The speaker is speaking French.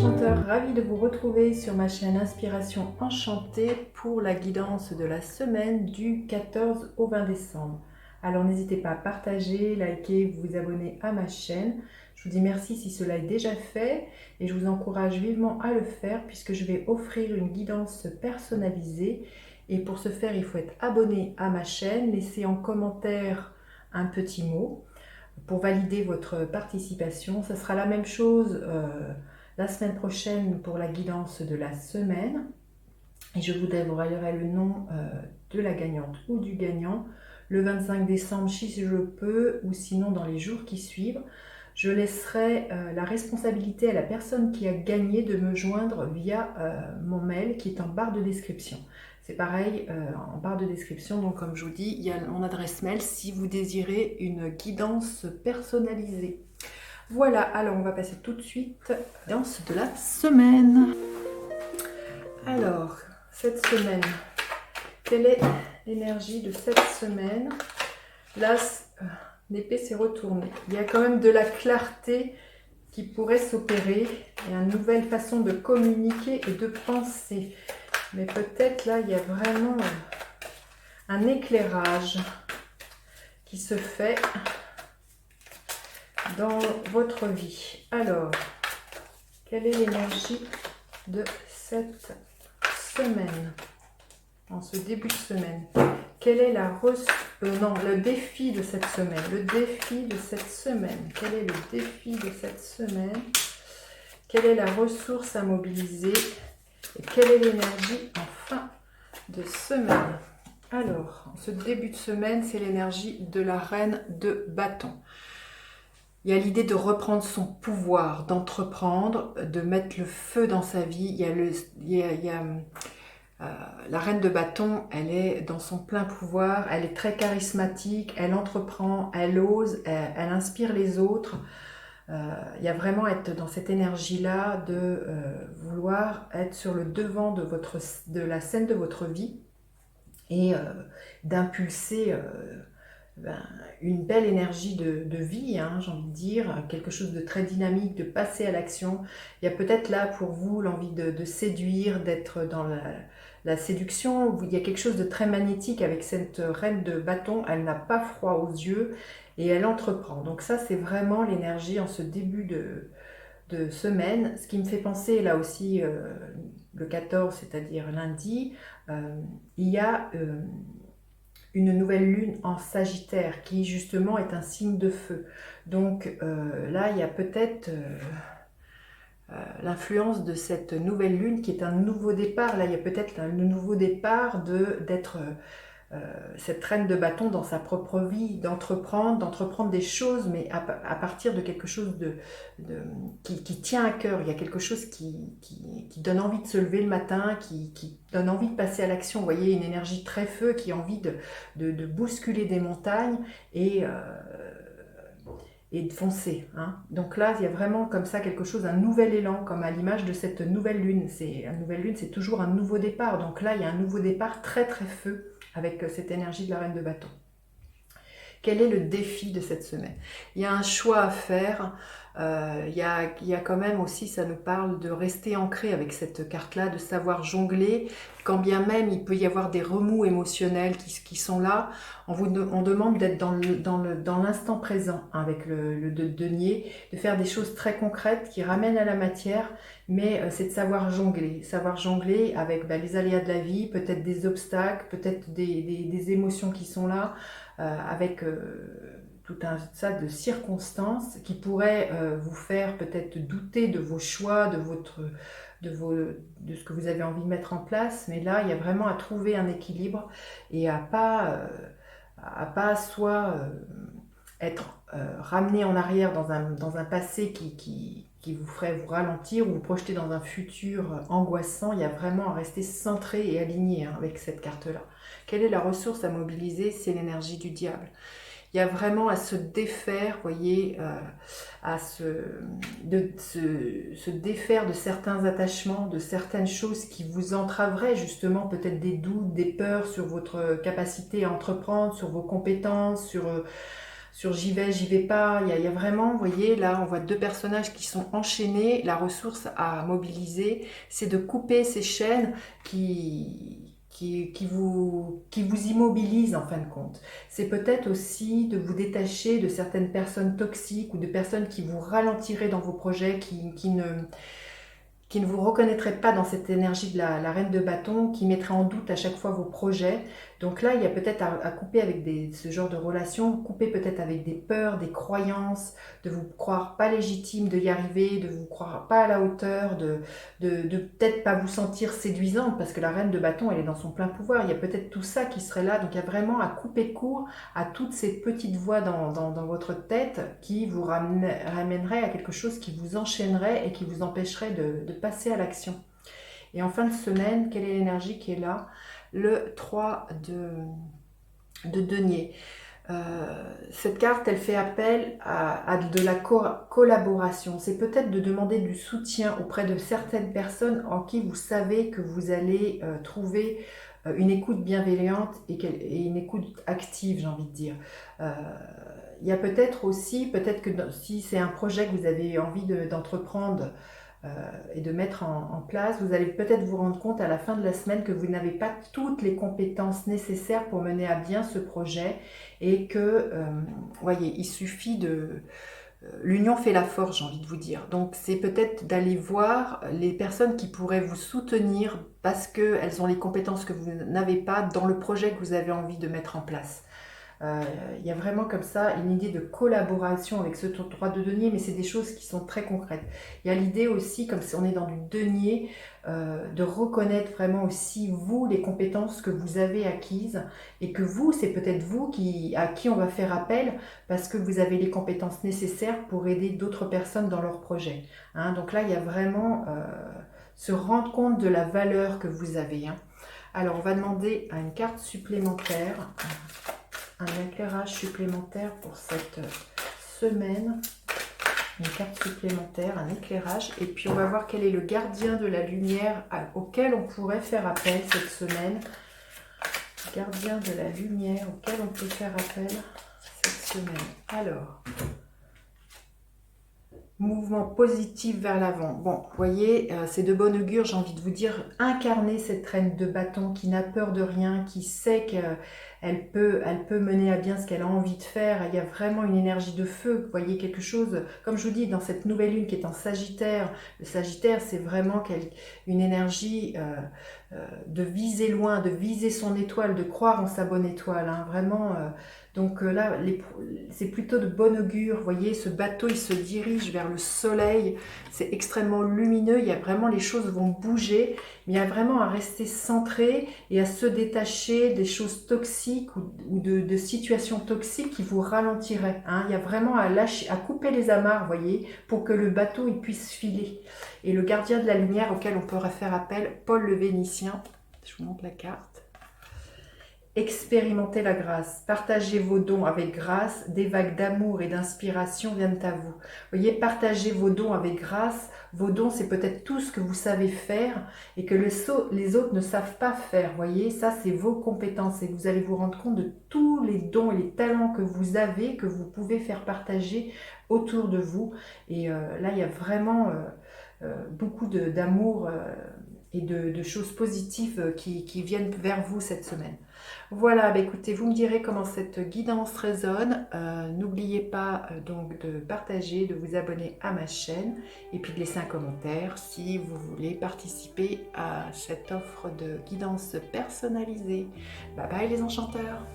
enchanteurs, ravi de vous retrouver sur ma chaîne Inspiration Enchantée pour la guidance de la semaine du 14 au 20 décembre. Alors n'hésitez pas à partager, liker, vous abonner à ma chaîne. Je vous dis merci si cela est déjà fait et je vous encourage vivement à le faire puisque je vais offrir une guidance personnalisée. Et pour ce faire, il faut être abonné à ma chaîne, laisser en commentaire un petit mot pour valider votre participation. Ça sera la même chose la semaine prochaine pour la guidance de la semaine. Et je vous dévoilerai le nom de la gagnante ou du gagnant le 25 décembre si je peux, ou sinon dans les jours qui suivent. Je laisserai la responsabilité à la personne qui a gagné de me joindre via mon mail qui est en barre de description. C'est pareil, en barre de description, donc comme je vous dis, il y a mon adresse mail si vous désirez une guidance personnalisée. Voilà, alors on va passer tout de suite à la guidance de la semaine. Alors, cette semaine, quelle est l'énergie de cette semaine? Là, l'épée s'est retournée. Il y a quand même de la clarté qui pourrait s'opérer et une nouvelle façon de communiquer et de penser. Mais peut-être là, il y a vraiment un éclairage qui se fait dans votre vie. Alors, quelle est l'énergie de cette semaine, en ce début de semaine? Quel est le défi de cette semaine? Le défi de cette semaine. Quel est le défi de cette semaine? Quelle est la ressource à mobiliser? Et quelle est l'énergie en fin de semaine? Alors, en ce début de semaine, c'est l'énergie de la reine de bâton. Il y a l'idée de reprendre son pouvoir, d'entreprendre, de mettre le feu dans sa vie. La reine de bâton, elle est dans son plein pouvoir, elle est très charismatique, elle entreprend, elle ose, elle inspire les autres. Il y a vraiment être dans cette énergie-là de vouloir être sur le devant de la scène de votre vie et d'impulser une belle énergie de vie, hein, j'ai envie de dire, quelque chose de très dynamique, de passer à l'action. Il y a peut-être là pour vous l'envie de séduire, d'être dans la séduction. Il y a quelque chose de très magnétique avec cette reine de bâton, elle n'a pas froid aux yeux et elle entreprend. Donc ça, c'est vraiment l'énergie en ce début de semaine. Ce qui me fait penser là aussi, le 14, c'est-à-dire lundi, il y a une nouvelle lune en Sagittaire qui justement est un signe de feu. Donc là, il y a peut-être l'influence de cette nouvelle lune qui est un nouveau départ. Là, il y a peut-être un nouveau départ d'être cette reine de bâton dans sa propre vie, d'entreprendre des choses, mais à partir de quelque chose qui tient à cœur. Il y a quelque chose qui donne envie de se lever le matin, qui donne envie de passer à l'action. Vous voyez, une énergie très feu qui a envie de bousculer des montagnes et de foncer. Hein. Donc là, il y a vraiment comme ça quelque chose, un nouvel élan, comme à l'image de cette nouvelle lune. Une nouvelle lune, c'est toujours un nouveau départ. Donc là, il y a un nouveau départ très très feu avec cette énergie de la reine de bâton. Quel est le défi de cette semaine? Il y a un choix à faire. Il y a quand même aussi, ça nous parle de rester ancré avec cette carte-là, de savoir jongler, quand bien même il peut y avoir des remous émotionnels qui sont là. On demande d'être dans l'instant présent, hein, avec le denier, de faire des choses très concrètes qui ramènent à la matière, mais c'est de savoir jongler avec les aléas de la vie, peut-être des obstacles, peut-être des émotions qui sont là, avec tout un tas de circonstances qui pourraient vous faire peut-être douter de vos choix, de ce que vous avez envie de mettre en place. Mais là, il y a vraiment à trouver un équilibre et à pas soit être ramené en arrière dans un passé qui vous ferait vous ralentir ou vous projeter dans un futur angoissant. Il y a vraiment à rester centré et aligné, hein, avec cette carte-là. Quelle est la ressource à mobiliser? C'est l'énergie du diable. Il y a vraiment à se défaire, vous voyez, à se défaire de certains attachements, de certaines choses qui vous entraveraient justement, peut-être des doutes, des peurs sur votre capacité à entreprendre, sur vos compétences, sur sur j'y vais pas. Il y a vraiment, vous voyez, là, on voit deux personnages qui sont enchaînés. La ressource à mobiliser, c'est de couper ces chaînes qui vous immobilisent en fin de compte. C'est peut-être aussi de vous détacher de certaines personnes toxiques ou de personnes qui vous ralentiraient dans vos projets, qui ne vous reconnaîtraient pas dans cette énergie de la reine de bâton, qui mettrait en doute à chaque fois vos projets. Donc là, il y a peut-être à couper avec ce genre de relations, couper peut-être avec des peurs, des croyances, de vous croire pas légitime de y arriver, de vous croire pas à la hauteur, de peut-être pas vous sentir séduisante, parce que la reine de bâton, elle est dans son plein pouvoir. Il y a peut-être tout ça qui serait là. Donc il y a vraiment à couper court à toutes ces petites voix dans votre tête qui vous ramèneraient à quelque chose qui vous enchaînerait et qui vous empêcherait de passer à l'action. Et en fin de semaine, quelle est l'énergie qui est là? Le 3 de denier. Cette carte, elle fait appel à de la collaboration. C'est peut-être de demander du soutien auprès de certaines personnes en qui vous savez que vous allez trouver une écoute bienveillante et une écoute active, j'ai envie de dire. Il y a peut-être aussi, peut-être que si c'est un projet que vous avez envie d'entreprendre, et de mettre en place, vous allez peut-être vous rendre compte à la fin de la semaine que vous n'avez pas toutes les compétences nécessaires pour mener à bien ce projet et que, voyez, il suffit l'union fait la force, j'ai envie de vous dire. Donc c'est peut-être d'aller voir les personnes qui pourraient vous soutenir parce qu'elles ont les compétences que vous n'avez pas dans le projet que vous avez envie de mettre en place. Il y a vraiment comme ça une idée de collaboration avec ce 3 de denier, mais c'est des choses qui sont très concrètes. Il y a l'idée aussi, comme si on est dans du denier, de reconnaître vraiment aussi vous les compétences que vous avez acquises et que vous, c'est peut-être vous à qui on va faire appel parce que vous avez les compétences nécessaires pour aider d'autres personnes dans leur projet. Hein, donc là, il y a vraiment se rendre compte de la valeur que vous avez. Hein. Alors, on va demander à une carte supplémentaire. Un éclairage supplémentaire pour cette semaine, une carte supplémentaire, un éclairage, et puis on va voir quel est le gardien de la lumière auquel on pourrait faire appel cette semaine. Gardien de la lumière auquel on peut faire appel cette semaine. Alors, mouvement positif vers l'avant. Bon, vous voyez, c'est de bon augure, j'ai envie de vous dire, incarner cette reine de bâton qui n'a peur de rien, qui sait qu'elle peut mener à bien ce qu'elle a envie de faire. Il y a vraiment une énergie de feu, vous voyez, quelque chose, comme je vous dis, dans cette nouvelle lune qui est en Sagittaire. Le Sagittaire, c'est vraiment une énergie de viser loin, de viser son étoile, de croire en sa bonne étoile, hein, vraiment... Donc là, c'est plutôt de bon augure. Vous voyez, ce bateau, il se dirige vers le soleil. C'est extrêmement lumineux. Il y a vraiment, les choses vont bouger. Mais il y a vraiment à rester centré et à se détacher des choses toxiques ou de situations toxiques qui vous ralentiraient. Hein. Il y a vraiment à couper les amarres, vous voyez, pour que le bateau il puisse filer. Et le gardien de la lumière auquel on pourrait faire appel, Paul le Vénitien. Je vous montre la carte. Expérimentez la grâce, partagez vos dons avec grâce, des vagues d'amour et d'inspiration viennent à vous. Voyez, partagez vos dons avec grâce. Vos dons, c'est peut-être tout ce que vous savez faire et que les autres ne savent pas faire. Voyez, ça, c'est vos compétences et vous allez vous rendre compte de tous les dons et les talents que vous avez, que vous pouvez faire partager autour de vous. Et là, il y a vraiment beaucoup d'amour et de choses positives qui viennent vers vous cette semaine. Voilà, bah écoutez, vous me direz comment cette guidance résonne. N'oubliez pas donc de partager, de vous abonner à ma chaîne et puis de laisser un commentaire si vous voulez participer à cette offre de guidance personnalisée. Bye bye les enchanteurs!